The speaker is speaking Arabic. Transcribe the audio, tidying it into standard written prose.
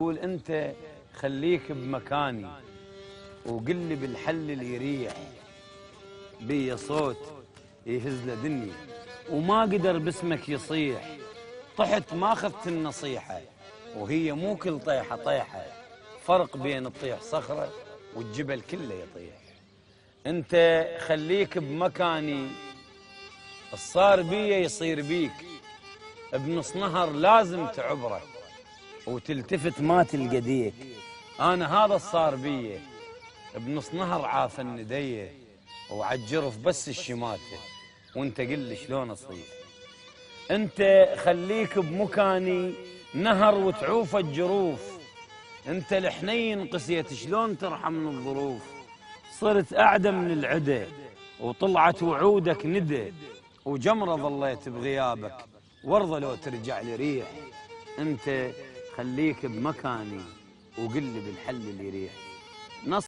قول انت خليك بمكاني وقل لي بالحل اللي يريح بي صوت يهز له دنيا وما قدر باسمك يصيح. طحت ما اخذت النصيحه وهي مو كل طيحه طيحه، فرق بين تطيح صخره والجبل كله يطيح. انت خليك بمكاني، الصار بيه يصير بيك، بنص نهر لازم تعبره وتلتفت ما تلقى ديك. انا هذا الصار بيه، بنص نهر عافى النديه وعالجرف بس الشماته، وانت قل لي شلون اصير. انت خليك بمكاني، نهر وتعوف الجروف، انت الحنين قسيت شلون ترحم من الظروف. صرت اعدى من العدا وطلعت وعودك ندى، وجمره ظليت بغيابك وارضى لو ترجع لي ريح. انت خليك بمكاني وقل لي بالحل اللي يريح.